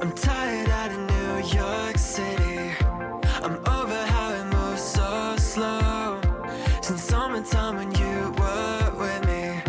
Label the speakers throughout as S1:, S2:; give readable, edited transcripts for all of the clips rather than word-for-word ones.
S1: I'm tired out in New York City. I'm over how it moves so slow. Since summertime when you were with me.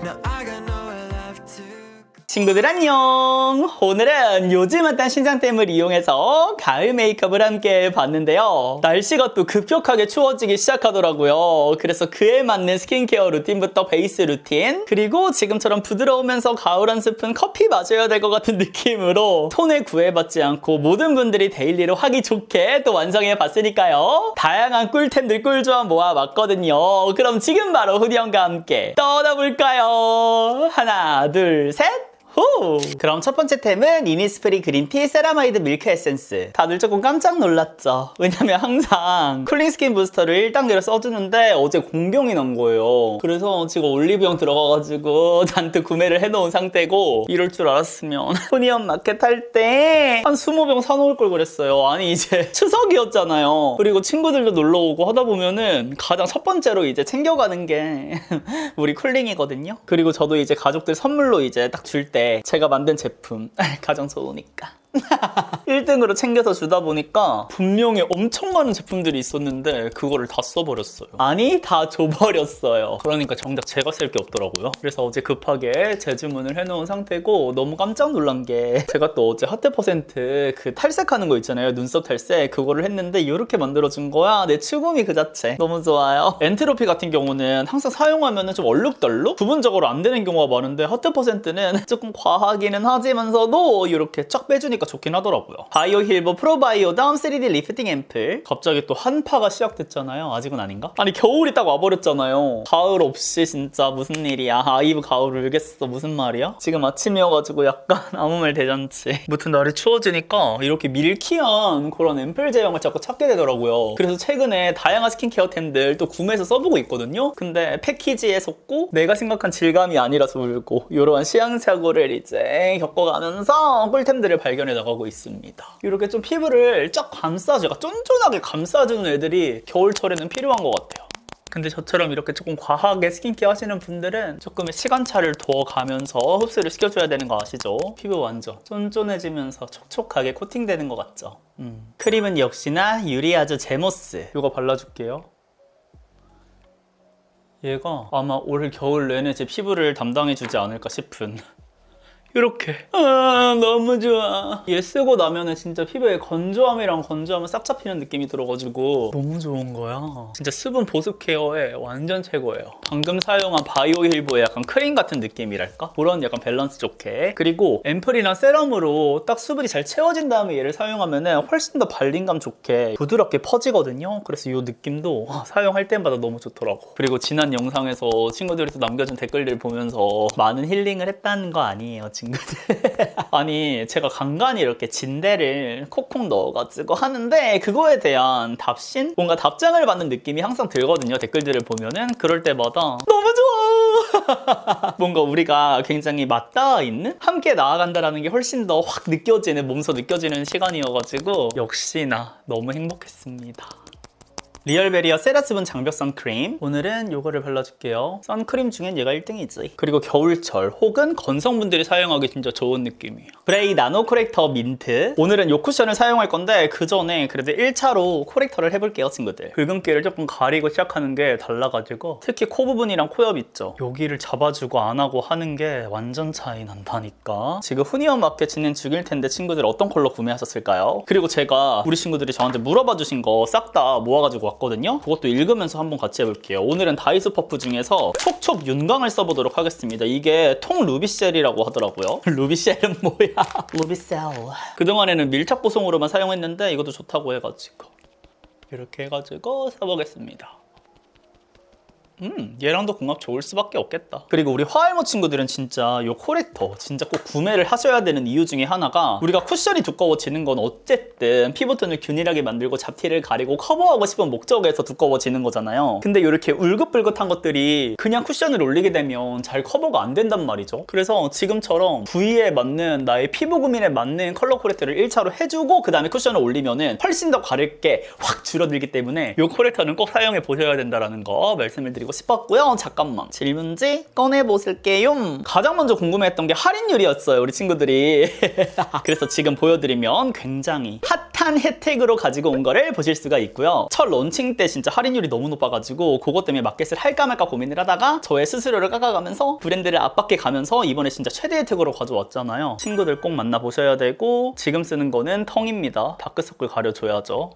S1: Now I got nowhere left to go.
S2: 친구들 안녕! 오늘은 요즘 핫한 신상템을 이용해서 가을 메이크업을 함께 봤는데요. 날씨가 또 급격하게 추워지기 시작하더라고요. 그래서 그에 맞는 스킨케어 루틴부터 베이스 루틴, 그리고 지금처럼 부드러우면서 가을 한 스푼 커피 마셔야 될 것 같은 느낌으로 손에 구애받지 않고 모든 분들이 데일리로 하기 좋게 또 완성해 봤으니까요. 다양한 꿀템들 꿀조합 모아봤거든요. 그럼 지금 바로 후디언과 함께 떠나볼까요? 하나, 둘, 셋! 호! 그럼 첫 번째 템은 이니스프리 그린티 세라마이드 밀크 에센스. 다들 조금 깜짝 놀랐죠? 왜냐면 항상 쿨링 스킨 부스터를 1단계로 써주는데 어제 공병이 난 거예요. 그래서 지금 올리브영 들어가가지고 잔뜩 구매를 해놓은 상태고, 이럴 줄 알았으면 후니언 마켓 할 때 한 20병 사놓을 걸 그랬어요. 아니 이제 추석이었잖아요. 그리고 친구들도 놀러오고 하다 보면은 가장 첫 번째로 이제 챙겨가는 게 우리 쿨링이거든요. 그리고 저도 이제 가족들 선물로 이제 딱 줄 때 제가 만든 제품 가장 좋으니까 1등으로 챙겨서 주다 보니까 분명히 엄청 많은 제품들이 있었는데 그거를 다 써버렸어요. 아니 다 줘버렸어요. 그러니까 정작 제가 쓸 게 없더라고요. 그래서 어제 급하게 재주문을 해놓은 상태고, 너무 깜짝 놀란 게 제가 또 어제 핫1% 그 탈색하는 거 있잖아요. 눈썹 탈색, 그거를 했는데 이렇게 만들어준 거야. 내 추구미 그 자체 너무 좋아요. 엔트로피 같은 경우는 항상 사용하면 좀 얼룩덜룩 부분적으로 안 되는 경우가 많은데 핫1%는 조금 과하기는 하지만서도 이렇게 쫙 빼주니까 좋긴 하더라고요. 바이오 힐보 프로바이오 다운 3D 리프팅 앰플. 갑자기 또 한파가 시작됐잖아요. 아직은 아닌가? 아니 겨울이 딱 와버렸잖아요. 가을 없이 진짜 무슨 일이야. 아이브 가을 울겠어. 무슨 말이야? 지금 아침이어가지고 약간 아무 말 대잔치. 무튼 날이 추워지니까 이렇게 밀키한 그런 앰플 제형을 자꾸 찾게 되더라고요. 그래서 최근에 다양한 스킨케어템들 또 구매해서 써보고 있거든요. 근데 패키지에 속고 내가 생각한 질감이 아니라서 울고, 이러한 시행착오를 이제 겪어가면서 꿀템들을 발견해 나가고 있습니다. 이렇게 좀 피부를 쫙 감싸주고 쫀쫀하게 감싸주는 애들이 겨울철에는 필요한 것 같아요. 근데 저처럼 이렇게 조금 과하게 스킨케어 하시는 분들은 조금의 시간차를 둬가면서 흡수를 시켜줘야 되는 거 아시죠? 피부 완전 쫀쫀해지면서 촉촉하게 코팅되는 것 같죠? 크림은 역시나 유리아주 제모스. 이거 발라줄게요. 얘가 아마 올 겨울 내내 제 피부를 담당해주지 않을까 싶은 이렇게 너무 좋아. 얘 쓰고 나면은 진짜 피부에 건조함이랑 건조함은 싹 잡히는 느낌이 들어가지고 너무 좋은 거야. 진짜 수분 보습 케어에 완전 최고예요. 방금 사용한 바이오 힐보의 약간 크림 같은 느낌이랄까? 그런 약간 밸런스 좋게. 그리고 앰플이랑 세럼으로 딱 수분이 잘 채워진 다음에 얘를 사용하면은 훨씬 더 발림감 좋게 부드럽게 퍼지거든요. 그래서 이 느낌도 사용할 때마다 너무 좋더라고. 그리고 지난 영상에서 친구들이 또 남겨준 댓글들 보면서 많은 힐링을 했다는 거 아니에요, 친구들. 아니 제가 간간히 이렇게 진대를 콕콕 넣어가지고 하는데 그거에 대한 답신? 뭔가 답장을 받는 느낌이 항상 들거든요. 댓글들을 보면은 그럴 때마다 너무 좋아! 뭔가 우리가 굉장히 맞닿아 있는? 함께 나아간다라는 게 훨씬 더 확 느껴지는, 몸소 느껴지는 시간이어가지고 역시나 너무 행복했습니다. 리얼베리어 세라스분 장벽 선크림. 오늘은 이거를 발라줄게요. 선크림 중엔 얘가 1등이지. 그리고 겨울철 혹은 건성분들이 사용하기 진짜 좋은 느낌이에요. 브레이 나노 코렉터 민트. 오늘은 이 쿠션을 사용할 건데 그 전에 그래도 1차로 코렉터를 해볼게요, 친구들. 붉은기를 조금 가리고 시작하는 게 달라가지고, 특히 코 부분이랑 코옆 있죠? 여기를 잡아주고 안 하고 하는 게 완전 차이 난다니까. 지금 후니언 마켓 진행 중일 텐데 친구들 어떤 컬러 구매하셨을까요? 그리고 제가 우리 친구들이 저한테 물어봐 주신 거 싹 다 모아가지고 왔거든요. 그것도 읽으면서 한번 같이 해볼게요. 오늘은 다이소 퍼프 중에서 촉촉 윤광을 써보도록 하겠습니다. 이게 통 루비셀이라고 하더라고요. 루비셀은 뭐야? 루비셀. 그동안에는 밀착 보송으로만 사용했는데 이것도 좋다고 해가지고 이렇게 해가지고 써보겠습니다. 얘랑도 궁합 좋을 수밖에 없겠다. 그리고 우리 화알모 친구들은 진짜 이 코렉터 진짜 꼭 구매를 하셔야 되는 이유 중에 하나가, 우리가 쿠션이 두꺼워지는 건 어쨌든 피부톤을 균일하게 만들고 잡티를 가리고 커버하고 싶은 목적에서 두꺼워지는 거잖아요. 근데 이렇게 울긋불긋한 것들이 그냥 쿠션을 올리게 되면 잘 커버가 안 된단 말이죠. 그래서 지금처럼 부위에 맞는, 나의 피부 고민에 맞는 컬러 코렉터를 1차로 해주고 그 다음에 쿠션을 올리면은 훨씬 더 가릴 게 확 줄어들기 때문에 이 코렉터는 꼭 사용해 보셔야 된다는 거 말씀을 드리고 싶었고요. 잠깐만, 질문지 꺼내보실게요. 가장 먼저 궁금해했던 게 할인율이었어요, 우리 친구들이. 그래서 지금 보여드리면 굉장히 핫한 혜택으로 가지고 온 거를 보실 수가 있고요. 첫 런칭 때 진짜 할인율이 너무 높아가지고 그것 때문에 마켓을 할까 말까 고민을 하다가 저의 수수료를 깎아가면서 브랜드를 압박해 가면서 이번에 진짜 최대 혜택으로 가져왔잖아요. 친구들 꼭 만나보셔야 되고, 지금 쓰는 거는 텅입니다. 다크서클 가려줘야죠.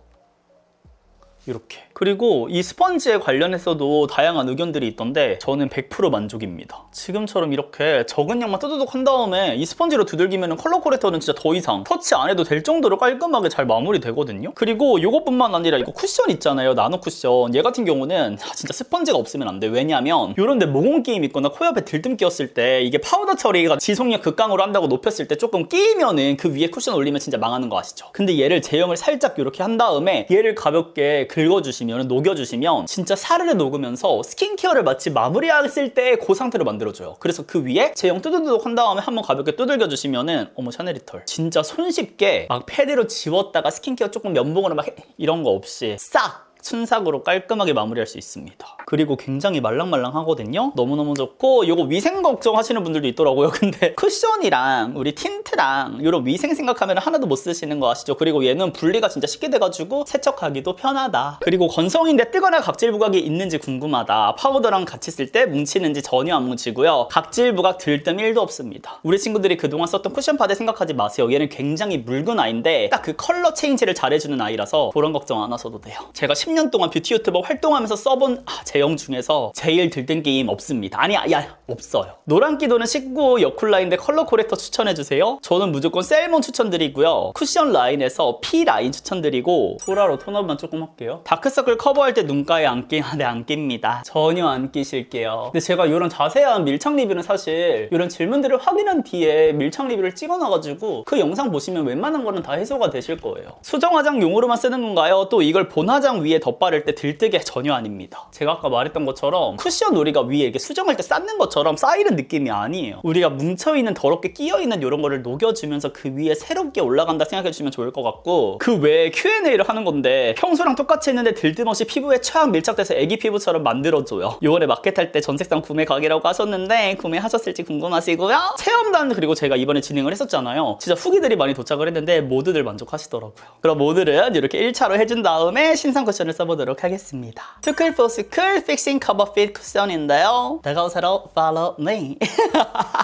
S2: 이렇게. 그리고 이 스펀지에 관련해서도 다양한 의견들이 있던데 저는 100% 만족입니다. 지금처럼 이렇게 적은 양만 뜨드득 한 다음에 이 스펀지로 두들기면 컬러 코렉터는 진짜 더 이상 터치 안 해도 될 정도로 깔끔하게 잘 마무리되거든요. 그리고 이것뿐만 아니라 이거 쿠션 있잖아요, 나노 쿠션. 얘 같은 경우는 진짜 스펀지가 없으면 안 돼. 왜냐면 이런 데 모공 끼임 있거나 코 옆에 들뜸 끼었을 때 이게 파우더 처리가 지속력 극강으로 한다고 높였을 때 조금 끼면은 그 위에 쿠션 올리면 진짜 망하는 거 아시죠? 근데 얘를 제형을 살짝 이렇게 한 다음에 얘를 가볍게 긁어주시면, 녹여주시면 진짜 사르르 녹으면서 스킨케어를 마치 마무리했을 때 그 상태로 만들어줘요. 그래서 그 위에 제형 뜨드득 한 다음에 한번 가볍게 두들겨주시면은 어머, 샤넬리털. 진짜 손쉽게 막 패드로 지웠다가 스킨케어 조금 면봉으로 막 이런 거 없이 싹 순삭으로 깔끔하게 마무리할 수 있습니다. 그리고 굉장히 말랑말랑하거든요. 너무너무 좋고, 이거 위생 걱정하시는 분들도 있더라고요. 근데 쿠션이랑 우리 틴트랑 이런 위생 생각하면 하나도 못 쓰시는 거 아시죠? 그리고 얘는 분리가 진짜 쉽게 돼가지고 세척하기도 편하다. 그리고 건성인데 뜨거나 각질 부각이 있는지 궁금하다. 파우더랑 같이 쓸 때 뭉치는지 전혀 안 뭉치고요. 각질 부각 들뜸 1도 없습니다. 우리 친구들이 그동안 썼던 쿠션 파데 생각하지 마세요. 얘는 굉장히 묽은 아이인데 딱 그 컬러 체인지를 잘해주는 아이라서 그런 걱정 안 하셔도 돼요. 제가 10년 동안 뷰티 유튜버 활동하면서 써본 제형 중에서 제일 들뜬 게임 없습니다. 아니야, 없어요. 노란기도는 19 여쿨라인데 컬러 코렉터 추천해주세요. 저는 무조건 셀몬 추천드리고요. 쿠션 라인에서 P 라인 추천드리고, 소라로 톤업만 조금 할게요. 다크서클 커버할 때 눈가에 안 낍니다. 전혀 안 끼실게요. 근데 제가 이런 자세한 밀착 리뷰는 사실 이런 질문들을 확인한 뒤에 밀착 리뷰를 찍어놔가지고 그 영상 보시면 웬만한 거는 다 해소가 되실 거예요. 수정 화장용으로만 쓰는 건가요? 또 이걸 본 화장 위에 덧바를 때 들뜨게 전혀 아닙니다. 제가 아까 말했던 것처럼 쿠션 우리가 위에 이렇게 수정할 때 쌓는 것처럼 쌓이는 느낌이 아니에요. 우리가 뭉쳐있는 더럽게 끼어있는 이런 거를 녹여주면서 그 위에 새롭게 올라간다 생각해주시면 좋을 것 같고, 그 외에 Q&A를 하는 건데 평소랑 똑같이 했는데 들뜸없이 피부에 촥 밀착돼서 애기 피부처럼 만들어줘요. 6월에 마켓 할 때 전색상 구매 가게라고 하셨는데 구매하셨을지 궁금하시고요. 체험단, 그리고 제가 이번에 진행을 했었잖아요. 진짜 후기들이 많이 도착을 했는데 모두들 만족하시더라고요. 그럼 오늘은 이렇게 1차로 해준 다음에 신상 쿠션을 써보도록 하겠습니다. 투쿨 포스쿨 픽싱 커버 핏 쿠션인데요. 다가오세요, follow me.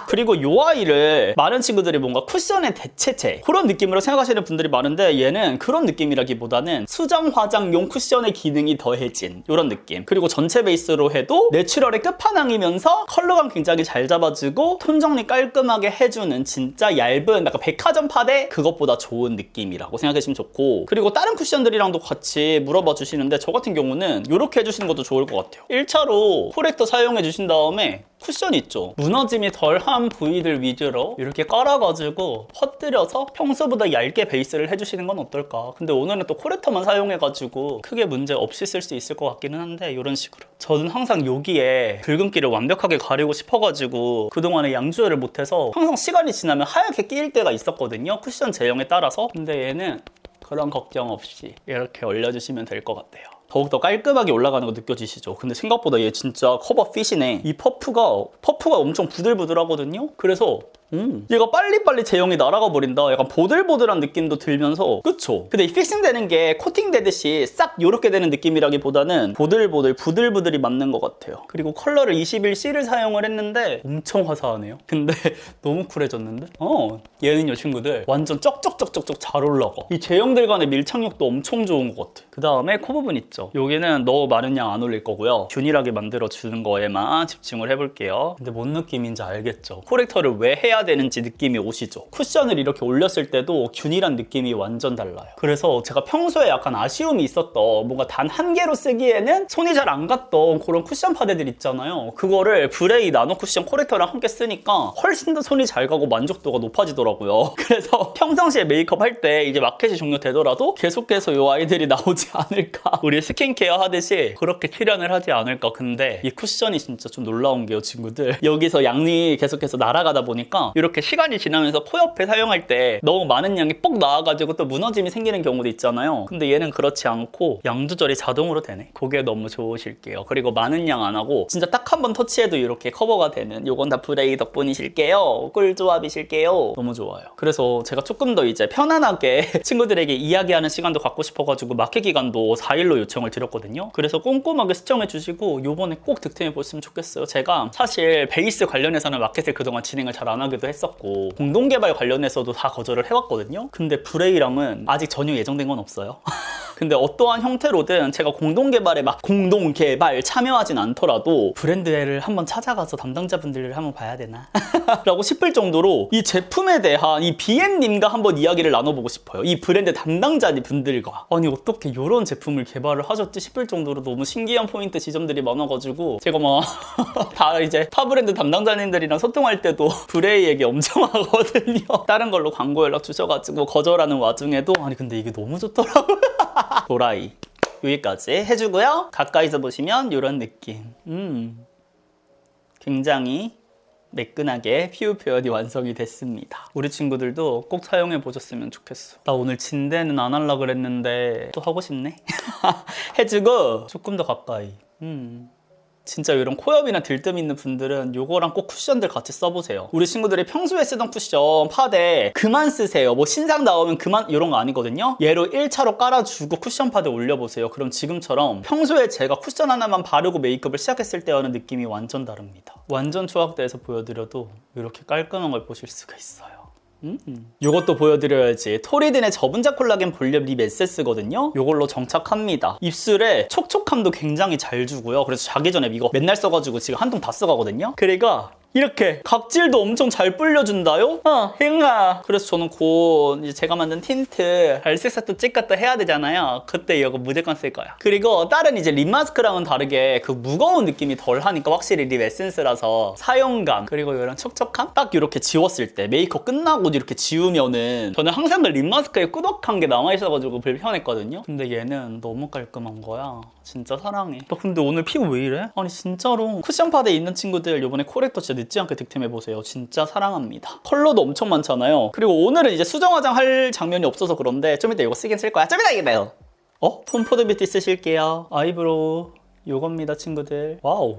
S2: 그리고 이 아이를 많은 친구들이 뭔가 쿠션의 대체체 그런 느낌으로 생각하시는 분들이 많은데, 얘는 그런 느낌이라기보다는 수정 화장용 쿠션의 기능이 더해진 이런 느낌. 그리고 전체 베이스로 해도 내추럴의 끝판왕이면서 컬러감 굉장히 잘 잡아주고 톤 정리 깔끔하게 해주는 진짜 얇은 약간 백화점 파데 그것보다 좋은 느낌이라고 생각하시면 좋고, 그리고 다른 쿠션들이랑도 같이 물어봐 주시는데 저 같은 경우는 이렇게 해주시는 것도 좋을 것 같아요. 1차로 코렉터 사용해 주신 다음에 쿠션 있죠? 무너짐이 덜한 부위들 위주로 이렇게 깔아가지고 퍼뜨려서 평소보다 얇게 베이스를 해주시는 건 어떨까? 근데 오늘은 또 코렉터만 사용해가지고 크게 문제 없이 쓸 수 있을 것 같기는 한데, 이런 식으로. 저는 항상 여기에 붉은기를 완벽하게 가리고 싶어가지고 그동안에 양조열을 못해서 항상 시간이 지나면 하얗게 끼일 때가 있었거든요, 쿠션 제형에 따라서. 근데 얘는 그런 걱정 없이 이렇게 올려주시면 될 것 같아요. 더욱더 깔끔하게 올라가는 거 느껴지시죠? 근데 생각보다 얘 진짜 커버 핏이네. 이 퍼프가 엄청 부들부들하거든요? 그래서 얘가 빨리빨리 제형이 날아가 버린다. 약간 보들보들한 느낌도 들면서, 그쵸? 근데 이 픽싱 되는 게 코팅 되듯이 싹 요렇게 되는 느낌이라기보다는 보들보들 부들부들이 맞는 것 같아요. 그리고 컬러를 21C를 사용을 했는데 엄청 화사하네요. 근데 너무 쿨해졌는데? 얘는요 친구들 완전 쩍쩍쩍쩍쩍 잘 올라가. 이 제형들 간의 밀착력도 엄청 좋은 것 같아. 그 다음에 코 부분 있죠? 여기는 너무 많은 양 안 올릴 거고요. 균일하게 만들어주는 거에만 집중을 해볼게요. 근데 뭔 느낌인지 알겠죠? 코렉터를 왜 해야 되는지 느낌이 오시죠? 쿠션을 이렇게 올렸을 때도 균일한 느낌이 완전 달라요. 그래서 제가 평소에 약간 아쉬움이 있었던, 뭔가 단 한 개로 쓰기에는 손이 잘 안 갔던 그런 쿠션 파데들 있잖아요. 그거를 브레이 나노 쿠션 코렉터랑 함께 쓰니까 훨씬 더 손이 잘 가고 만족도가 높아지더라고요. 그래서 평상시에 메이크업 할 때 이제 마켓이 종료되더라도 계속해서 이 아이들이 나오지 않을까. 우리 스킨케어 하듯이 그렇게 출연을 하지 않을까. 근데 이 쿠션이 진짜 좀 놀라운 게요 친구들, 여기서 양이 계속해서 날아가다 보니까 보시면 이렇게 시간이 지나면서 코 옆에 사용할 때 너무 많은 양이 뻑 나와가지고 또 무너짐이 생기는 경우도 있잖아요. 근데 얘는 그렇지 않고 양 조절이 자동으로 되네. 그게 너무 좋으실게요. 그리고 많은 양 안 하고 진짜 딱 한 번 터치해도 이렇게 커버가 되는, 요건 다 브레이 덕분이실게요. 꿀조합이실게요. 너무 좋아요. 그래서 제가 조금 더 이제 편안하게 친구들에게 이야기하는 시간도 갖고 싶어가지고 마켓 기간도 4일로 요청을 드렸거든요. 그래서 꼼꼼하게 시청해 주시고 요번에 꼭 득템해 보셨으면 좋겠어요. 제가 사실 베이스 관련해서는 마켓을 그동안 진행을 잘 안 하기도 했었고 공동개발 관련해서도 다 거절을 해왔거든요. 근데 브레이랑은 아직 전혀 예정된 건 없어요. 근데 어떠한 형태로든 제가 공동개발에 막 공동개발 참여하진 않더라도 브랜드를 한번 찾아가서 담당자분들을 한번 봐야 되나? 라고 싶을 정도로 이 제품에 대한 이 BM님과 한번 이야기를 나눠보고 싶어요. 이 브랜드 담당자분들과. 아니 어떻게 이런 제품을 개발을 하셨지 싶을 정도로 너무 신기한 포인트 지점들이 많아가지고 제가 막 다 이제 타 브랜드 담당자님들이랑 소통할 때도 브레이 얘기 엄청 하거든요. 다른 걸로 광고 연락 주셔가지고 거절하는 와중에도 아니 근데 이게 너무 좋더라고요. 도라이 여기까지 해주고요. 가까이서 보시면 이런 느낌. 굉장히 매끈하게 피부 표현이 완성이 됐습니다. 우리 친구들도 꼭 사용해 보셨으면 좋겠어. 나 오늘 진대는 안 하려고 그랬는데 또 하고 싶네. 해주고 조금 더 가까이. 진짜 이런 코옆이나 들뜸 있는 분들은 요거랑 꼭 쿠션들 같이 써보세요. 우리 친구들이 평소에 쓰던 쿠션 파데 그만 쓰세요. 뭐 신상 나오면 그만 이런 거 아니거든요. 얘로 1차로 깔아주고 쿠션 파데 올려보세요. 그럼 지금처럼 평소에 제가 쿠션 하나만 바르고 메이크업을 시작했을 때와는 느낌이 완전 다릅니다. 완전 초확대해서 보여드려도 이렇게 깔끔한 걸 보실 수가 있어요. 요것도 보여드려야지. 토리든의 저분자 콜라겐 볼륨 립 에센스거든요. 요걸로 정착합니다. 입술에 촉촉함도 굉장히 잘 주고요. 그래서 자기 전에 이거 맨날 써가지고 지금 한 통 다 써가거든요. 그러니까 이렇게 각질도 엄청 잘 불려준다요? 행아. 그래서 저는 곧 이제 제가 만든 틴트 발색사도 찍었다 해야 되잖아요. 그때 이거 무조건 쓸 거야. 그리고 다른 이제 립 마스크랑은 다르게 그 무거운 느낌이 덜 하니까 확실히 립 에센스라서 사용감 그리고 이런 촉촉함 딱 이렇게 지웠을 때 메이크업 끝나고 이렇게 지우면은 저는 항상 그 립 마스크에 꾸덕한 게 남아있어가지고 불편했거든요. 근데 얘는 너무 깔끔한 거야. 진짜 사랑해. 나 근데 오늘 피부 왜 이래? 아니 진짜로 쿠션 파데에 있는 친구들 이번에 코렉터 진짜 늦지 않게 득템해보세요. 진짜 사랑합니다. 컬러도 엄청 많잖아요. 그리고 오늘은 이제 수정 화장 할 장면이 없어서 그런데 좀 이따 이거 쓰긴 쓸 거야. 좀 이따 이게요. 톰 포드 뷰티 쓰실게요. 아이브로우 요겁니다 친구들. 와우.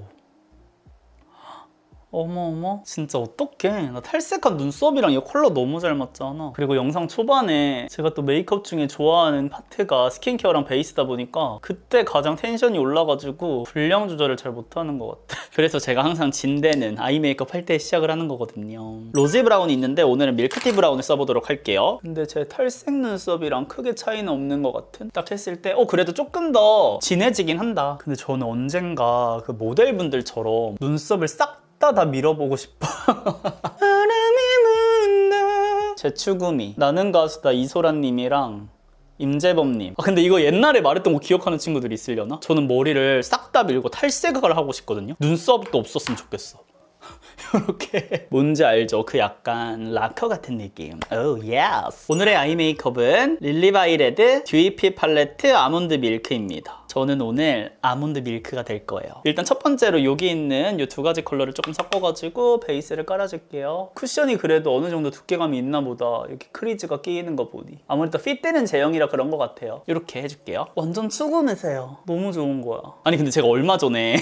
S2: 어머어머 진짜 어떡해. 나 탈색한 눈썹이랑 이 컬러 너무 잘 맞잖아. 그리고 영상 초반에 제가 또 메이크업 중에 좋아하는 파트가 스킨케어랑 베이스다 보니까 그때 가장 텐션이 올라가지고 분량 조절을 잘 못하는 것 같아. 그래서 제가 항상 진대는 아이 메이크업 할 때 시작을 하는 거거든요. 로지 브라운이 있는데 오늘은 밀크티 브라운을 써보도록 할게요. 근데 제 탈색 눈썹이랑 크게 차이는 없는 것 같은? 딱 했을 때 그래도 조금 더 진해지긴 한다. 근데 저는 언젠가 그 모델분들처럼 눈썹을 싹 다 밀어보고 싶어. 제 추구미 나는 가수다 이소라님이랑 임재범님. 근데 이거 옛날에 말했던 거 기억하는 친구들이 있으려나? 저는 머리를 싹 다 밀고 탈색을 하고 싶거든요. 눈썹도 없었으면 좋겠어. 이렇게 뭔지 알죠? 그 약간 락커 같은 느낌. 오 예스. 오늘의 아이 메이크업은 릴리바이레드 듀이피 팔레트 아몬드 밀크입니다. 저는 오늘 아몬드 밀크가 될 거예요. 일단 첫 번째로 여기 있는 이 두 가지 컬러를 조금 섞어가지고 베이스를 깔아줄게요. 쿠션이 그래도 어느 정도 두께감이 있나 보다. 이렇게 크리즈가 끼이는 거 보니 아무래도 핏되는 제형이라 그런 것 같아요. 이렇게 해줄게요. 완전 추구미세요. 너무 좋은 거야. 아니 근데 제가 얼마 전에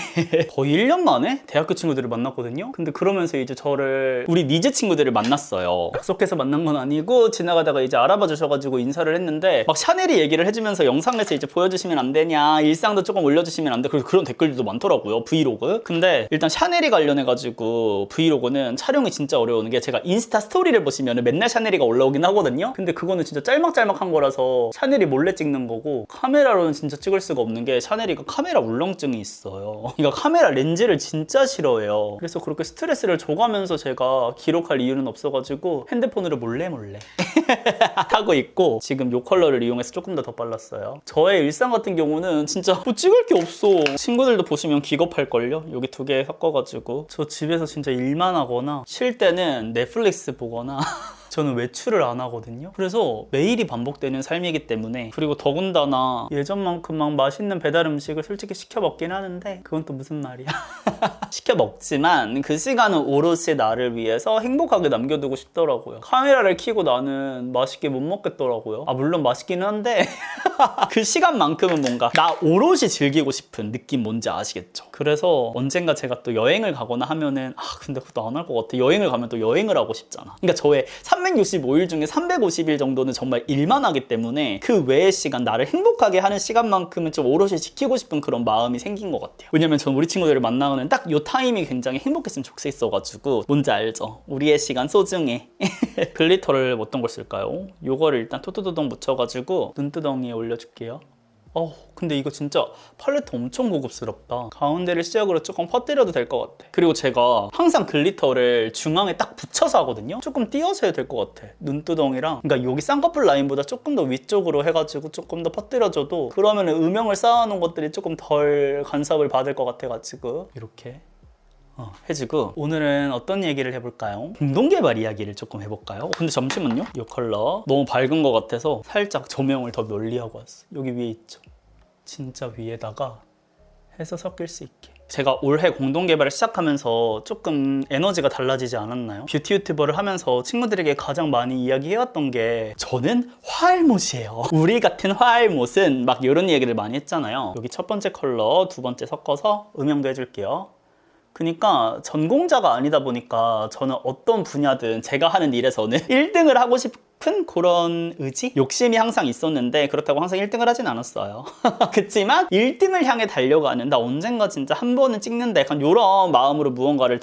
S2: 거의 1년 만에 대학교 친구들을 만났거든요. 근데 그러면서 이제 저를 우리 니즈 친구들을 만났어요. 약속해서 만난 건 아니고 지나가다가 이제 알아봐 주셔가지고 인사를 했는데 막 샤넬이 얘기를 해주면서 영상에서 이제 보여주시면 안 되냐, 일상도 조금 올려주시면 안 돼. 그래서 그런 댓글들도 많더라고요. 브이로그. 근데 일단 샤넬이 관련해가지고 브이로그는 촬영이 진짜 어려운 게 제가 인스타 스토리를 보시면 맨날 샤넬이가 올라오긴 하거든요. 근데 그거는 진짜 짤막짤막한 거라서 샤넬이 몰래 찍는 거고 카메라로는 진짜 찍을 수가 없는 게 샤넬이가 카메라 울렁증이 있어요. 그러니까 카메라 렌즈를 진짜 싫어해요. 그래서 그렇게 스트레스를 줘가면서 제가 기록할 이유는 없어가지고 핸드폰으로 몰래 하고 있고 지금 이 컬러를 이용해서 조금 더 빨랐어요. 저의 일상 같은 경우는 진짜 뭐 찍을 게 없어. 친구들도 보시면 기겁할걸요? 여기 두 개 섞어가지고 저 집에서 진짜 일만 하거나 쉴 때는 넷플릭스 보거나 저는 외출을 안 하거든요. 그래서 매일이 반복되는 삶이기 때문에, 그리고 더군다나 예전만큼 막 맛있는 배달 음식을 솔직히 시켜 먹긴 하는데 그건 또 무슨 말이야. 시켜 먹지만 그 시간은 오롯이 나를 위해서 행복하게 남겨두고 싶더라고요. 카메라를 켜고 나는 맛있게 못 먹겠더라고요. 물론 맛있기는 한데 그 시간만큼은 뭔가 나 오롯이 즐기고 싶은 느낌 뭔지 아시겠죠? 그래서 언젠가 제가 또 여행을 가거나 하면은 근데 그것도 안 할 것 같아. 여행을 가면 또 여행을 하고 싶잖아. 그러니까 저의 365일 중에 350일 정도는 정말 일만 하기 때문에 그 외의 시간, 나를 행복하게 하는 시간만큼은 좀 오롯이 지키고 싶은 그런 마음이 생긴 것 같아요. 왜냐면 전 우리 친구들을 만나는 딱 요 타임이 굉장히 행복했으면 좋겠어가지고. 뭔지 알죠? 우리의 시간 소중해. 글리터를 어떤 걸 쓸까요? 요거를 일단 토토도동 묻혀가지고 눈두덩이에 올려줄게요. 근데 이거 진짜 팔레트 엄청 고급스럽다. 가운데를 시작으로 조금 퍼뜨려도 될 것 같아. 그리고 제가 항상 글리터를 중앙에 딱 붙여서 하거든요. 조금 띄어서 해야 될 것 같아. 눈두덩이랑, 그러니까 여기 쌍꺼풀 라인보다 조금 더 위쪽으로 해가지고 조금 더 퍼뜨려줘도 그러면 음영을 쌓아놓은 것들이 조금 덜 간섭을 받을 것 같아가지고 이렇게 해주고. 오늘은 어떤 얘기를 해볼까요? 공동개발 이야기를 조금 해볼까요? 근데 잠시만요. 이 컬러 너무 밝은 것 같아서 살짝 조명을 더 멀리하고 왔어요. 여기 위에 있죠? 진짜 위에다가 해서 섞일 수 있게. 제가 올해 공동개발을 시작하면서 조금 에너지가 달라지지 않았나요? 뷰티 유튜버를 하면서 친구들에게 가장 많이 이야기해왔던 게 저는 화알못이에요. 우리 같은 화알못은 막 이런 얘기를 많이 했잖아요. 여기 첫 번째 컬러, 두 번째 섞어서 음영도 해줄게요. 그러니까 전공자가 아니다 보니까 저는 어떤 분야든 제가 하는 일에서는 1등을 하고 싶은 그런 의지? 욕심이 항상 있었는데 그렇다고 항상 1등을 하진 않았어요. 그치만 1등을 향해 달려가는, 나 언젠가 진짜 한 번은 찍는데, 약간 이런 마음으로 무언가를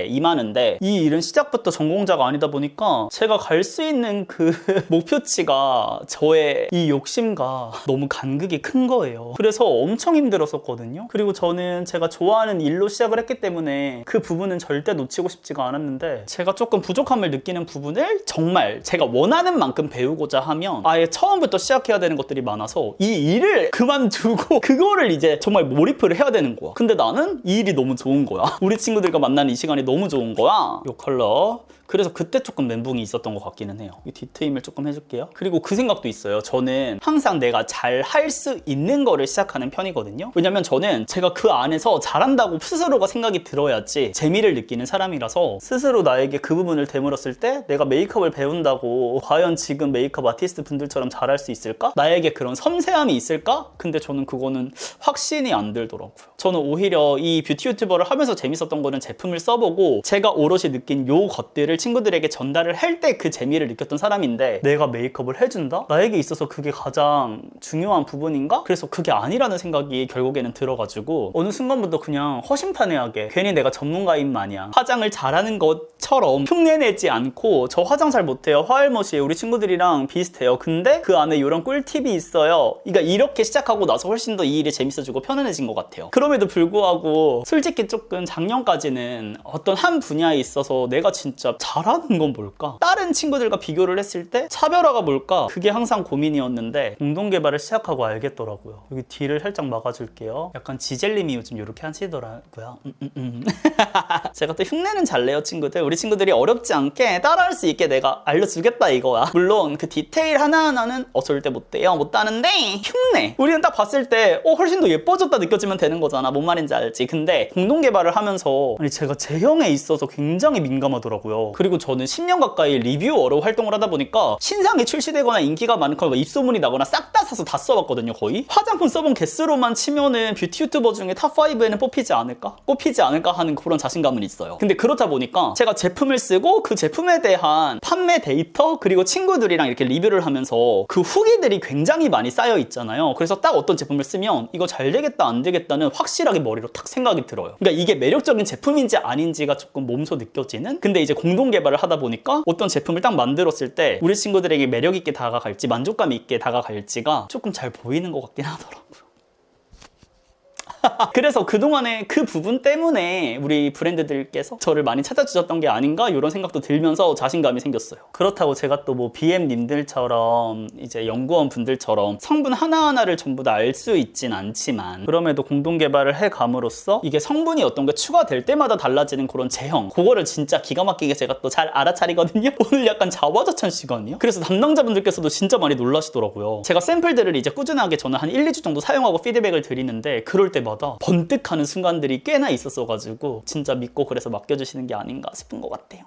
S2: 임하는데 이 일은 시작부터 전공자가 아니다 보니까 제가 갈 수 있는 그 목표치가 저의 이 욕심과 너무 간극이 큰 거예요. 그래서 엄청 힘들었었거든요. 그리고 저는 제가 좋아하는 일로 시작을 했기 때문에 그 부분은 절대 놓치고 싶지가 않았는데, 제가 조금 부족함을 느끼는 부분을 정말 제가 원하는 만큼 배우고자 하면 아예 처음부터 시작해야 되는 것들이 많아서 이 일을 그만두고 그거를 이제 정말 몰입을 해야 되는 거야. 근데 나는 이 일이 너무 좋은 거야. 우리 친구들과 만나는 이 시간이 너무 좋은 거야. 이 컬러. 그래서 그때 조금 멘붕이 있었던 것 같기는 해요. 이 뒤트임을 조금 해줄게요. 그리고 그 생각도 있어요. 저는 항상 내가 잘 할 수 있는 거를 시작하는 편이거든요. 왜냐면 저는 제가 그 안에서 잘한다고 스스로가 생각이 들어야지 재미를 느끼는 사람이라서, 스스로 나에게 그 부분을 되물었을 때 내가 메이크업을 배운다고 과연 지금 메이크업 아티스트 분들처럼 잘할 수 있을까? 나에게 그런 섬세함이 있을까? 근데 저는 그거는 확신이 안 들더라고요. 저는 오히려 이 뷰티 유튜버를 하면서 재밌었던 거는 제품을 써보고 제가 오롯이 느낀 요 것들을 친구들에게 전달을 할 때 그 재미를 느꼈던 사람인데, 내가 메이크업을 해준다? 나에게 있어서 그게 가장 중요한 부분인가? 그래서 그게 아니라는 생각이 결국에는 들어가지고 어느 순간부터 그냥 허심탄회하게 괜히 내가 전문가인 마냥 화장을 잘하는 것처럼 흉내내지 않고, 저 화장 잘 못해요, 화알못이에요, 우리 친구들이랑 비슷해요, 근데 그 안에 이런 꿀팁이 있어요. 그러니까 이렇게 시작하고 나서 훨씬 더 이 일이 재밌어지고 편안해진 것 같아요. 그럼에도 불구하고 솔직히 조금 작년까지는 어떤 한 분야에 있어서 내가 진짜 잘하는 건 뭘까? 다른 친구들과 비교를 했을 때 차별화가 뭘까? 그게 항상 고민이었는데 공동개발을 시작하고 알겠더라고요. 여기 뒤를 살짝 막아줄게요. 약간 지젤님이 요즘 이렇게 하시더라고요. 제가 또 흉내는 잘 내요, 친구들. 우리 친구들이 어렵지 않게 따라할 수 있게 내가 알려주겠다 이거야. 물론 그 디테일 하나하나는 절대 못돼요, 못하는데 흉내, 우리는 딱 봤을 때 훨씬 더 예뻐졌다 느껴지면 되는 거잖아. 뭔 말인지 알지? 근데 공동개발을 하면서 제가 제형에 있어서 굉장히 민감하더라고요. 그리고 저는 10년 가까이 리뷰어로 활동을 하다 보니까 신상이 출시되거나 인기가 많거나 입소문이 나거나 싹 다 사서 다 써봤거든요. 거의 화장품 써본 개수로만 치면은 뷰티 유튜버 중에 탑5에는 뽑히지 않을까 하는 그런 자신감은 있어요. 근데 그렇다 보니까 제가 제품을 쓰고 그 제품에 대한 판매 데이터, 그리고 친구들이랑 이렇게 리뷰를 하면서 그 후기들이 굉장히 많이 쌓여 있잖아요. 그래서 딱 어떤 제품을 쓰면 이거 잘 되겠다 안 되겠다는 확실하게 머리로 탁 생각이 들어요. 그러니까 이게 매력적인 제품인지 아닌지가 조금 몸소 느껴지는. 근데 이제 공동개발을 하다 보니까 어떤 제품을 딱 만들었을 때 우리 친구들에게 매력 있게 다가갈지 만족감 있게 다가갈지가 조금 잘 보이는 것 같긴 하더라고요. 그래서 그동안에 그 부분 때문에 우리 브랜드들께서 저를 많이 찾아주셨던 게 아닌가 이런 생각도 들면서 자신감이 생겼어요. 그렇다고 제가 또 뭐 BM님들처럼 이제 연구원 분들처럼 성분 하나하나를 전부 다 알 수 있진 않지만 그럼에도 공동 개발을 해 감으로써 이게 성분이 어떤 게 추가될 때마다 달라지는 그런 제형, 그거를 진짜 기가 막히게 제가 또 잘 알아차리거든요. 오늘 약간 자화자찬 시간이요. 그래서 담당자분들께서도 진짜 많이 놀라시더라고요. 제가 샘플들을 이제 꾸준하게 저는 한 1, 2주 정도 사용하고 피드백을 드리는데 그럴 때마다 번뜩하는 순간들이 꽤나 있었어가지고 진짜 믿고 그래서 맡겨주시는 게 아닌가 싶은 것 같아요.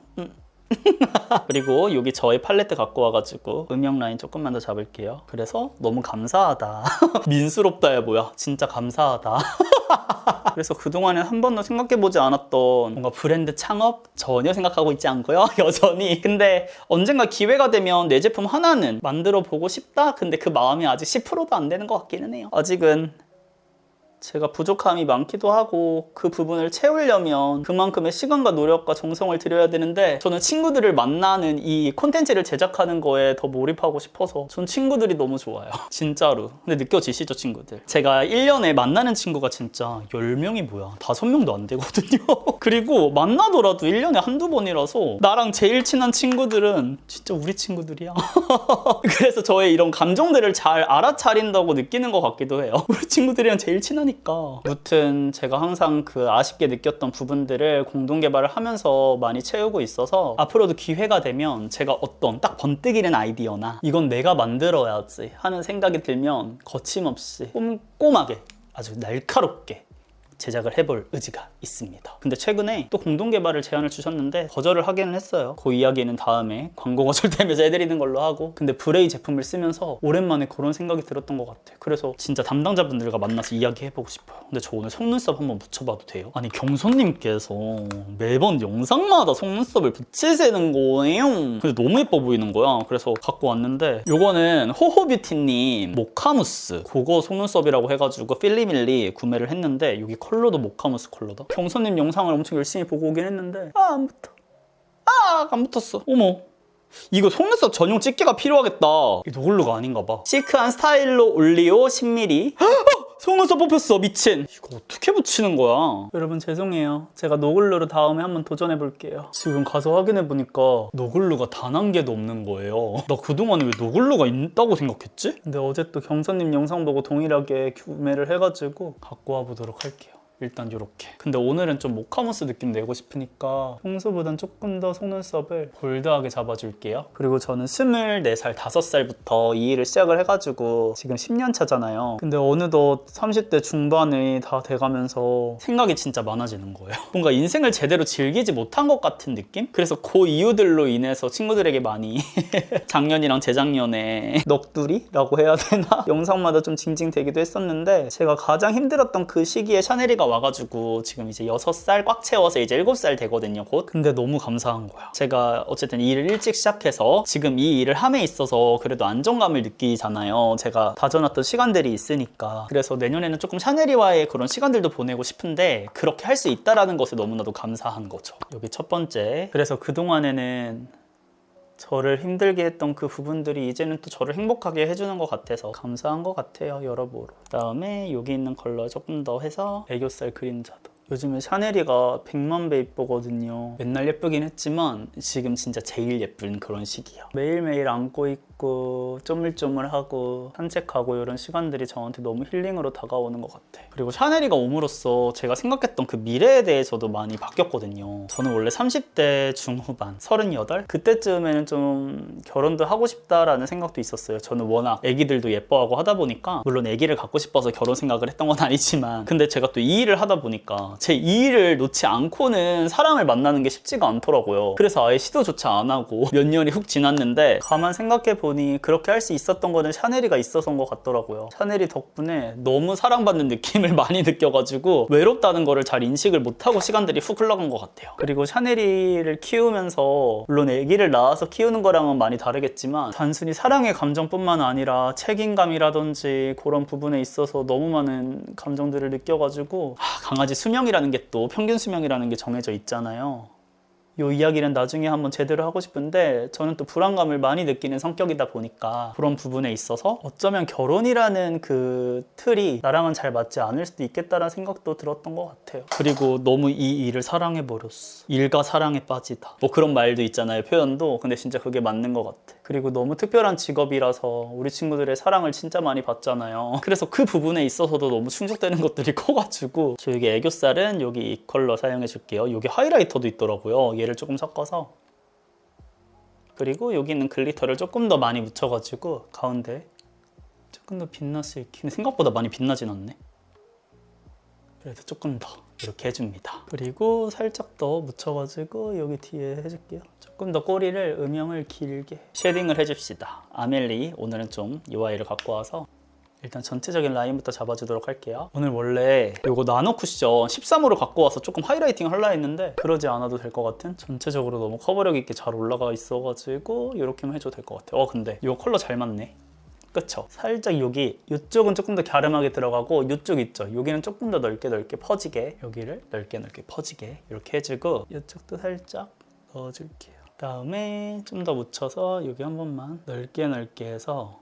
S2: 그리고 여기 저의 팔레트 갖고 와가지고 음영 라인 조금만 더 잡을게요. 그래서 너무 감사하다. 민수롭다야 뭐야. 진짜 감사하다. 그래서 그동안엔 한 번도 생각해보지 않았던 뭔가 브랜드 창업 전혀 생각하고 있지 않고요. 여전히. 근데 언젠가 기회가 되면 내 제품 하나는 만들어 보고 싶다? 근데 그 마음이 아직 10%도 안 되는 것 같기는 해요. 아직은 제가 부족함이 많기도 하고 그 부분을 채우려면 그만큼의 시간과 노력과 정성을 들여야 되는데 저는 친구들을 만나는 이 콘텐츠를 제작하는 거에 더 몰입하고 싶어서 전 친구들이 너무 좋아요. 진짜로. 근데 느껴지시죠, 친구들? 제가 1년에 만나는 친구가 진짜 10명이 뭐야. 5명도 안 되거든요. 그리고 만나더라도 1년에 한두 번이라서 나랑 제일 친한 친구들은 진짜 우리 친구들이야. 그래서 저의 이런 감정들을 잘 알아차린다고 느끼는 것 같기도 해요. 우리 친구들이랑 제일 친하니까. 무튼 제가 항상 그 아쉽게 느꼈던 부분들을 공동 개발을 하면서 많이 채우고 있어서 앞으로도 기회가 되면 제가 어떤 딱 번뜩이는 아이디어나 이건 내가 만들어야지 하는 생각이 들면 거침없이 꼼꼼하게 아주 날카롭게 제작을 해볼 의지가 있습니다. 근데 최근에 또 공동개발을 제안을 주셨는데 거절을 하기는 했어요. 그 이야기는 다음에 광고 거절되면서 해드리는 걸로 하고, 근데 브레이 제품을 쓰면서 오랜만에 그런 생각이 들었던 것 같아요. 그래서 진짜 담당자분들과 만나서 이야기해보고 싶어요. 근데 저 오늘 속눈썹 한번 붙여봐도 돼요? 아니 경선님께서 매번 영상마다 속눈썹을 붙이시는 거예요. 근데 너무 예뻐 보이는 거야. 그래서 갖고 왔는데 요거는 호호뷰티님 모카무스 그거 속눈썹이라고 해가지고 필리밀리 구매를 했는데 여기 컬러도 모카무스 컬러다. 경선님 영상을 엄청 열심히 보고 오긴 했는데 안 붙어. 안 붙었어. 어머, 이거 속눈썹 전용 집게가 필요하겠다. 이게 노글루가 아닌가 봐. 시크한 스타일로 올리오 10mm. 속눈썹 뽑혔어. 미친. 이거 어떻게 붙이는 거야? 여러분 죄송해요. 제가 노글루로 다음에 한번 도전해 볼게요. 지금 가서 확인해 보니까 노글루가 단 한 개도 없는 거예요. 나 그동안에 왜 노글루가 있다고 생각했지? 근데 어제 또 경선님 영상 보고 동일하게 구매를 해가지고 갖고 와보도록 할게요. 일단 요렇게. 근데 오늘은 좀 모카무스 느낌 내고 싶으니까 평소보단 조금 더 속눈썹을 볼드하게 잡아줄게요. 그리고 저는 24살, 5살부터 이 일을 시작을 해가지고 지금 10년 차잖아요. 근데 어느덧 30대 중반이 다 돼가면서 생각이 진짜 많아지는 거예요. 뭔가 인생을 제대로 즐기지 못한 것 같은 느낌? 그래서 그 이유들로 인해서 친구들에게 많이 작년이랑 재작년에 넋두리라고 해야 되나? 영상마다 좀 징징대기도 했었는데 제가 가장 힘들었던 그 시기에 샤넬이가 와가지고 지금 이제 6살 꽉 채워서 이제 7살 되거든요, 곧. 근데 너무 감사한 거야. 제가 어쨌든 이 일을 일찍 시작해서 지금 이 일을 함에 있어서 그래도 안정감을 느끼잖아요. 제가 다져놨던 시간들이 있으니까. 그래서 내년에는 조금 샤넬이와의 그런 시간들도 보내고 싶은데 그렇게 할 수 있다라는 것에 너무나도 감사한 거죠. 여기 첫 번째. 그래서 그동안에는 저를 힘들게 했던 그 부분들이 이제는 또 저를 행복하게 해주는 것 같아서 감사한 것 같아요, 여러모로. 그다음에 여기 있는 컬러 조금 더 해서 애교살 그림자도. 요즘에 샤넬이가 100만 배 이쁘거든요. 맨날 예쁘긴 했지만 지금 진짜 제일 예쁜 그런 시기야. 매일매일 안고 있고 쪼물쪼물하고 산책하고 이런 시간들이 저한테 너무 힐링으로 다가오는 것 같아. 그리고 샤넬이가 옴으로써 제가 생각했던 그 미래에 대해서도 많이 바뀌었거든요. 저는 원래 30대 중후반, 38? 그때쯤에는 좀 결혼도 하고 싶다라는 생각도 있었어요. 저는 워낙 애기들도 예뻐하고 하다 보니까, 물론 애기를 갖고 싶어서 결혼 생각을 했던 건 아니지만, 근데 제가 또 이 일을 하다 보니까 제 이 일을 놓지 않고는 사람을 만나는 게 쉽지가 않더라고요. 그래서 아예 시도조차 안 하고 몇 년이 훅 지났는데 가만 생각해보니 그렇게 할 수 있었던 거는 샤넬이가 있어서인 것 같더라고요. 샤넬이 덕분에 너무 사랑받는 느낌을 많이 느껴가지고 외롭다는 거를 잘 인식을 못하고 시간들이 훅 흘러간 것 같아요. 그리고 샤넬이를 키우면서 물론 아기를 낳아서 키우는 거랑은 많이 다르겠지만 단순히 사랑의 감정뿐만 아니라 책임감이라든지 그런 부분에 있어서 너무 많은 감정들을 느껴가지고 강아지 수명이라는 게 또 평균 수명이라는 게 정해져 있잖아요. 이 이야기는 나중에 한번 제대로 하고 싶은데 저는 또 불안감을 많이 느끼는 성격이다 보니까 그런 부분에 있어서 어쩌면 결혼이라는 그 틀이 나랑은 잘 맞지 않을 수도 있겠다라는 생각도 들었던 것 같아요. 그리고 너무 이 일을 사랑해버렸어. 일과 사랑에 빠지다. 뭐 그런 말도 있잖아요, 표현도. 근데 진짜 그게 맞는 것 같아. 그리고 너무 특별한 직업이라서 우리 친구들의 사랑을 진짜 많이 받잖아요. 그래서 그 부분에 있어서도 너무 충족되는 것들이 커가지고 저 여기 애교살은 여기 이 컬러 사용해 줄게요. 여기 하이라이터도 있더라고요. 얘를 조금 섞어서, 그리고 여기 있는 글리터를 조금 더 많이 묻혀가지고 가운데 조금 더 빛날 수 있게. 근데 생각보다 많이 빛나진 않네. 그래도 조금 더 이렇게 해줍니다. 그리고 살짝 더 묻혀가지고 여기 뒤에 해줄게요. 조금 더 꼬리를 음영을 길게 쉐딩을 해줍시다. 아멜리 오늘은 좀 이 아이를 갖고 와서 일단 전체적인 라인부터 잡아주도록 할게요. 오늘 원래 이거 나노 쿠션 13호를 갖고 와서 조금 하이라이팅 하려 했는데 그러지 않아도 될 것 같은, 전체적으로 너무 커버력 있게 잘 올라가 있어가지고 이렇게만 해줘도 될 것 같아요. 근데 이 컬러 잘 맞네. 그쵸? 살짝 여기 이쪽은 조금 더 갸름하게 들어가고 이쪽 있죠? 여기는 조금 더 넓게 퍼지게, 여기를 넓게 퍼지게 이렇게 해주고 이쪽도 살짝 넣어줄게요. 그다음에 좀 더 묻혀서 여기 한 번만 넓게 해서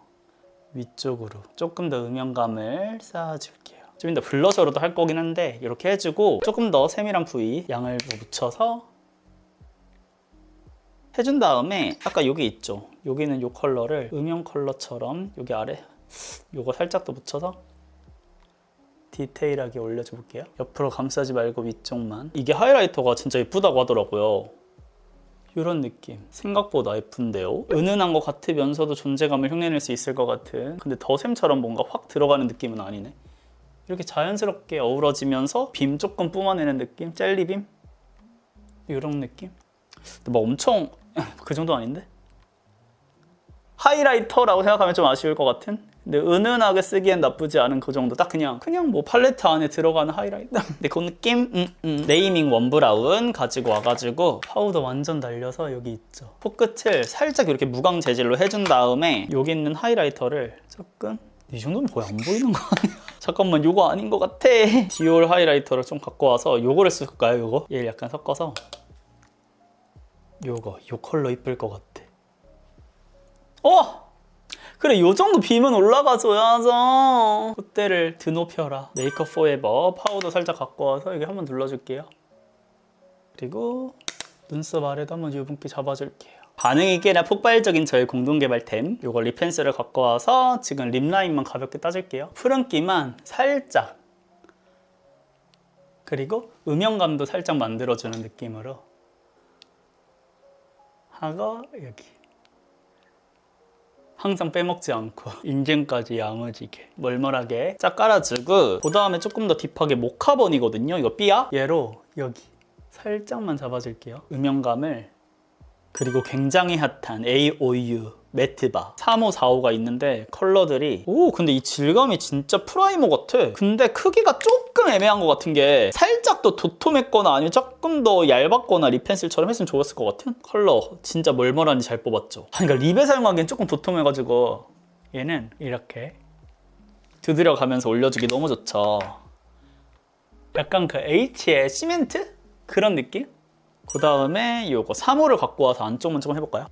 S2: 위쪽으로 조금 더 음영감을 쌓아줄게요. 좀 더 블러셔로도 할 거긴 한데 이렇게 해주고 조금 더 세밀한 부위 양을 묻혀서 해준 다음에 아까 여기 있죠? 여기는 이 컬러를 음영 컬러처럼 여기 아래 요거 살짝 더 묻혀서 디테일하게 올려줘 볼게요. 옆으로 감싸지 말고 위쪽만. 이게 하이라이터가 진짜 예쁘다고 하더라고요. 이런 느낌 생각보다 예쁜데요. 은은한 것 같으면서도 존재감을 흉내낼 수 있을 것 같은, 근데 더샘처럼 뭔가 확 들어가는 느낌은 아니네. 이렇게 자연스럽게 어우러지면서 빔 조금 뿜어내는 느낌? 젤리빔? 이런 느낌? 근데 뭐 엄청 그 정도 아닌데? 하이라이터라고 생각하면 좀 아쉬울 것 같은? 근데 은은하게 쓰기엔 나쁘지 않은 그 정도. 딱 그냥 뭐 팔레트 안에 들어가는 하이라이터. 근데 그 느낌? 네이밍 원브라운 가지고 와가지고 파우더 완전 날려서 여기 있죠. 코끝을 살짝 이렇게 무광 재질로 해준 다음에 여기 있는 하이라이터를 조금, 이 정도면 거의 안 보이는 거 아니야? 잠깐만, 요거 아닌 것 같아. 디올 하이라이터를 좀 갖고 와서 요거를 쓸까요? 요거? 얘를 약간 섞어서 요 컬러 이쁠 것 같아. 그래, 요 정도 빔은 올라가줘야죠. 콧대를 드높여라. 메이크업 포에버 파우더 살짝 갖고 와서 여기 한번 눌러줄게요. 그리고 눈썹 아래도 한번 유분기 잡아줄게요. 반응이 꽤나 폭발적인 저의 공동개발템, 요거 립 펜슬을 갖고 와서 지금 립 라인만 가볍게 따줄게요. 푸른기만 살짝, 그리고 음영감도 살짝 만들어주는 느낌으로 하고 여기 항상 빼먹지 않고 인증까지 야무지게 멀멀하게 쫙 깔아주고, 그 다음에 조금 더 딥하게 모카번이거든요. 이거 삐아? 얘로 여기 살짝만 잡아줄게요. 음영감을. 그리고 굉장히 핫한 AOU 매트바 35, 45가 있는데 컬러들이, 근데 이 질감이 진짜 프라이머 같아. 근데 크기가 조금 애매한 것 같은 게 살짝 더 도톰했거나 아니면 조금 더 얇았거나 립 펜슬처럼 했으면 좋았을 것 같은 컬러. 진짜 멀멀하니 잘 뽑았죠. 그러니까 립에 사용하기엔 조금 도톰해가지고 얘는 이렇게 두드려 가면서 올려주기 너무 좋죠. 약간 그 H의 시멘트? 그런 느낌? 그 다음에 요거 3호를 갖고 와서 안쪽만 조금 해볼까요?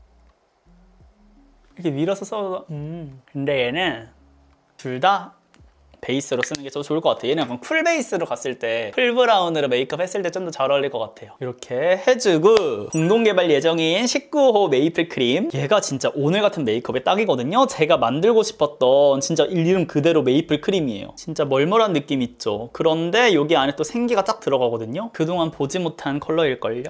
S2: 이렇게 밀어서 써도 근데 얘는 둘 다 베이스로 쓰는 게 더 좋을 것 같아요. 얘는 약간 쿨 베이스로 갔을 때, 풀 브라운으로 메이크업 했을 때 좀 더 잘 어울릴 것 같아요. 이렇게 해주고 공동개발 예정인 19호 메이플 크림, 얘가 진짜 오늘 같은 메이크업에 딱이거든요. 제가 만들고 싶었던 진짜 이름 그대로 메이플 크림이에요. 진짜 멀멀한 느낌 있죠. 그런데 여기 안에 또 생기가 딱 들어가거든요. 그동안 보지 못한 컬러일걸요.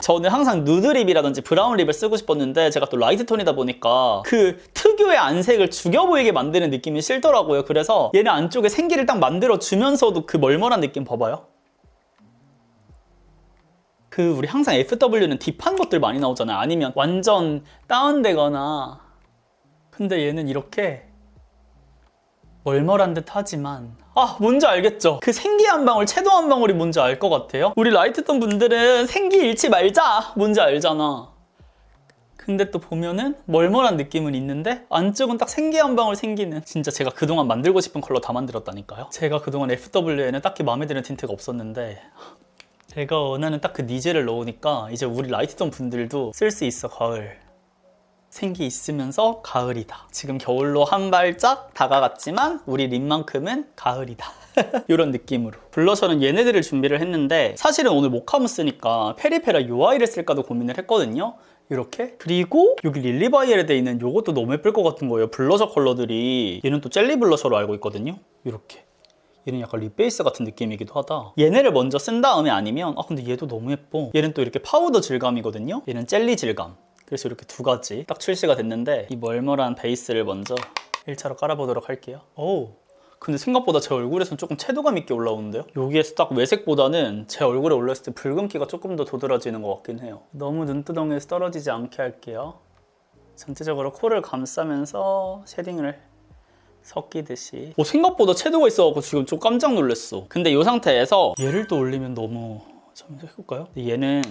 S2: 저는 항상 누드립이라든지 브라운 립을 쓰고 싶었는데 제가 또 라이트 톤이다 보니까 그 특유의 안색을 죽여 보이게 만드는 느낌이 싫더라고요. 그래서 얘는 안쪽에 생기를 딱 만들어주면서도 그 멀멀한 느낌 봐봐요. 우리 항상 FW는 딥한 것들 많이 나오잖아요. 아니면 완전 다운되거나. 근데 얘는 이렇게 멀멀한 듯 하지만, 뭔지 알겠죠? 그 생기 한 방울, 채도 한 방울이 뭔지 알 것 같아요. 우리 라이트 톤 분들은 생기 잃지 말자! 뭔지 알잖아. 근데 또 보면은 멀멀한 느낌은 있는데 안쪽은 딱 생기 한 방울 생기는, 진짜 제가 그동안 만들고 싶은 컬러 다 만들었다니까요. 제가 그동안 FW에는 딱히 마음에 드는 틴트가 없었는데 제가 원하는 딱 그 니즈를 넣으니까 이제 우리 라이트톤 분들도 쓸 수 있어. 가을 생기 있으면서 가을이다. 지금 겨울로 한 발짝 다가갔지만 우리 립만큼은 가을이다. 이런 느낌으로. 블러셔는 얘네들을 준비를 했는데 사실은 오늘 모카무 쓰니까 페리페라 요 아이를 쓸까도 고민을 했거든요. 이렇게. 그리고 여기 릴리바이엘에 돼 있는 요것도 너무 예쁠 것 같은 거예요. 블러셔 컬러들이. 얘는 또 젤리 블러셔로 알고 있거든요. 이렇게. 얘는 약간 립 베이스 같은 느낌이기도 하다. 얘네를 먼저 쓴 다음에 아니면 근데 얘도 너무 예뻐. 얘는 또 이렇게 파우더 질감이거든요. 얘는 젤리 질감. 그래서 이렇게 두 가지 딱 출시가 됐는데 이 멀멀한 베이스를 먼저 1차로 깔아보도록 할게요. 오, 근데 생각보다 제 얼굴에선 조금 채도감 있게 올라오는데요? 여기에서 딱 외색보다는 제 얼굴에 올렸을 때 붉은기가 조금 더 도드라지는 것 같긴 해요. 너무 눈두덩이에서 떨어지지 않게 할게요. 전체적으로 코를 감싸면서 쉐딩을 섞이듯이. 생각보다 채도가 있어갖고 지금 좀 깜짝 놀랐어. 근데 이 상태에서 얘를 또 올리면 너무... 잠깐 해볼까요? 얘는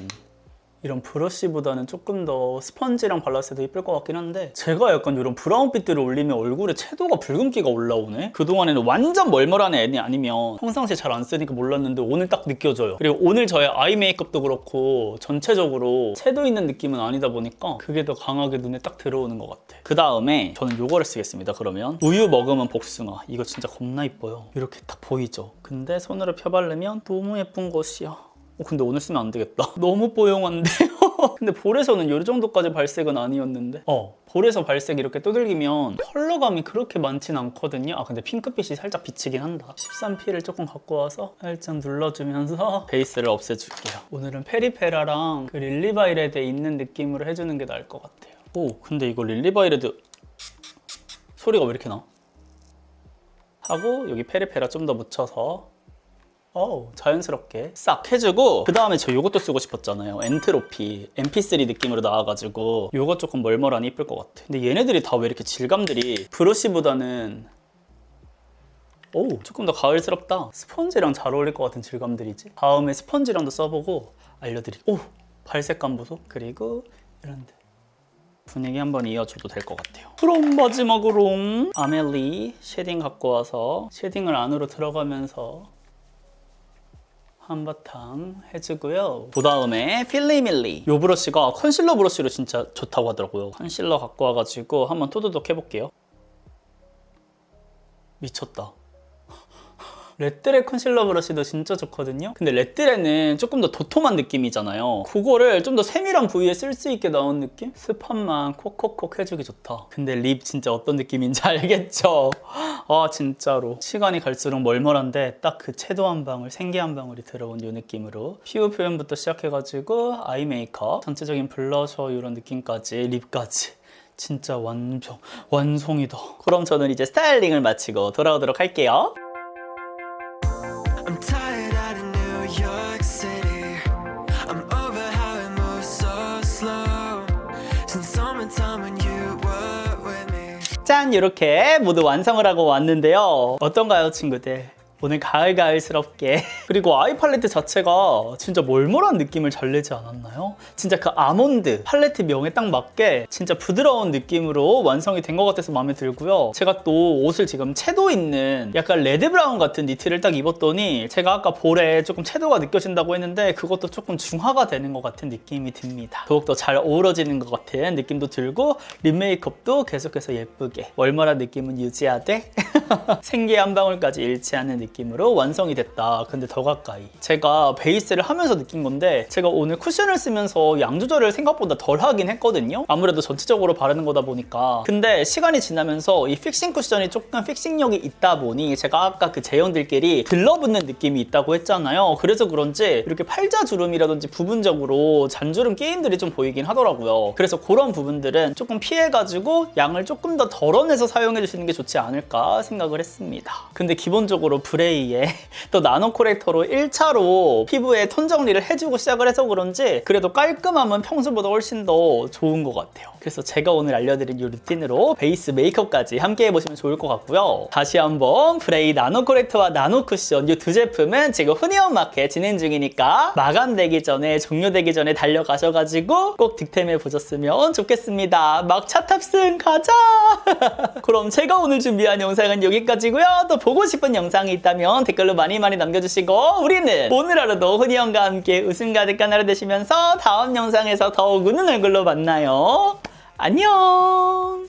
S2: 이런 브러쉬보다는 조금 더 스펀지랑 발랐을 때 예쁠 것 같긴 한데 제가 약간 이런 브라운빛들을 올리면 얼굴에 채도가 붉은기가 올라오네? 그동안에는 완전 멀멀한 애니 아니면 평상시에 잘 안 쓰니까 몰랐는데 오늘 딱 느껴져요. 그리고 오늘 저의 아이 메이크업도 그렇고 전체적으로 채도 있는 느낌은 아니다 보니까 그게 더 강하게 눈에 딱 들어오는 것 같아. 그 다음에 저는 요거를 쓰겠습니다. 그러면 우유 머금은 복숭아. 이거 진짜 겁나 이뻐요. 이렇게 딱 보이죠? 근데 손으로 펴바르면 너무 예쁜 것이야. 근데 오늘 쓰면 안 되겠다. 너무 뽀용한데요? 근데 볼에서는 이 정도까지 발색은 아니었는데 볼에서 발색 이렇게 두들기면 컬러감이 그렇게 많진 않거든요. 근데 핑크빛이 살짝 비치긴 한다. 13P를 조금 갖고 와서 살짝 눌러주면서 베이스를 없애줄게요. 오늘은 페리페라랑 그 릴리바이레드에 있는 느낌으로 해주는 게 나을 것 같아요. 근데 이거 릴리바이레드 소리가 왜 이렇게 나? 하고 여기 페리페라 좀 더 묻혀서 자연스럽게 싹 해주고 그 다음에 저 요것도 쓰고 싶었잖아요. 엔트로피 MP3 느낌으로 나와가지고 요거 조금 멀멀하니 이쁠 것 같아. 근데 얘네들이 다 왜 이렇게 질감들이 브러쉬보다는 조금 더 가을스럽다. 스펀지랑 잘 어울릴 것 같은 질감들이지. 다음에 스펀지랑도 써보고 알려드릴게요. 발색감 보소. 그리고 이런데 분위기 한번 이어줘도 될 것 같아요. 그럼 마지막으로 아멜리 쉐딩 갖고 와서 쉐딩을 안으로 들어가면서 한바탕 해주고요. 그 다음에 필리밀리. 이 브러쉬가 컨실러 브러쉬로 진짜 좋다고 하더라고요. 컨실러 갖고 와가지고 한번 토도독 해볼게요. 미쳤다. 레드레 컨실러 브러쉬도 진짜 좋거든요. 근데 레드레는 조금 더 도톰한 느낌이잖아요. 그거를 좀 더 세밀한 부위에 쓸 수 있게 나온 느낌? 스팟만 콕콕콕 해주기 좋다. 근데 립 진짜 어떤 느낌인지 알겠죠? 진짜로 시간이 갈수록 멀멀한데 딱 그 채도 한 방울, 생기 한 방울이 들어온 이 느낌으로 피부 표현부터 시작해가지고 아이 메이크업, 전체적인 블러셔 이런 느낌까지, 립까지 진짜 완성이다. 그럼 저는 이제 스타일링을 마치고 돌아오도록 할게요.
S1: I'm tired out in New York City. I'm over how it moves so slow. Since summertime when you were with me.
S2: 짠! 이렇게 모두 완성을 하고 왔는데요. 어떤가요, 친구들? 오늘 가을스럽게. 그리고 아이 팔레트 자체가 진짜 멀멀한 느낌을 잘 내지 않았나요? 진짜 그 아몬드 팔레트 명에 딱 맞게 진짜 부드러운 느낌으로 완성이 된 것 같아서 마음에 들고요. 제가 또 옷을 지금 채도 있는 약간 레드 브라운 같은 니트를 딱 입었더니 제가 아까 볼에 조금 채도가 느껴진다고 했는데 그것도 조금 중화가 되는 것 같은 느낌이 듭니다. 더욱더 잘 어우러지는 것 같은 느낌도 들고 립 메이크업도 계속해서 예쁘게 멀멀한 느낌은 유지하되 생기 한 방울까지 잃지 않는 느낌으로 완성이 됐다. 근데 더 가까이. 제가 베이스를 하면서 느낀 건데 제가 오늘 쿠션을 쓰면서 양 조절을 생각보다 덜 하긴 했거든요. 아무래도 전체적으로 바르는 거다 보니까. 근데 시간이 지나면서 이 픽싱 쿠션이 조금 픽싱력이 있다 보니 제가 아까 그 제형들끼리 들러붙는 느낌이 있다고 했잖아요. 그래서 그런지 이렇게 팔자주름이라든지 부분적으로 잔주름 게임들이 좀 보이긴 하더라고요. 그래서 그런 부분들은 조금 피해가지고 양을 조금 더 덜어내서 사용해 주시는 게 좋지 않을까 생각을 했습니다. 근데 기본적으로 브레이에 또 나노 코렉터로 1차로 피부에 톤 정리를 해주고 시작을 해서 그런지 그래도 깔끔함은 평소보다 훨씬 더 좋은 것 같아요. 그래서 제가 오늘 알려드린 이 루틴으로 베이스 메이크업까지 함께 해보시면 좋을 것 같고요. 다시 한번 브레이 나노 코렉터와 나노 쿠션 이 두 제품은 지금 훈이언 마켓 진행 중이니까 마감되기 전에 종료되기 전에 달려가셔가지고 꼭 득템해 보셨으면 좋겠습니다. 막차 탑승 가자! 그럼 제가 오늘 준비한 영상은 여기까지고요. 또 보고 싶은 영상이 있다면 댓글로 많이 남겨주시고 우리는 오늘 하루도 훈이언과 함께 웃음 가득한 하루 되시면서 다음 영상에서 더욱 웃는 얼굴로 만나요. 안녕!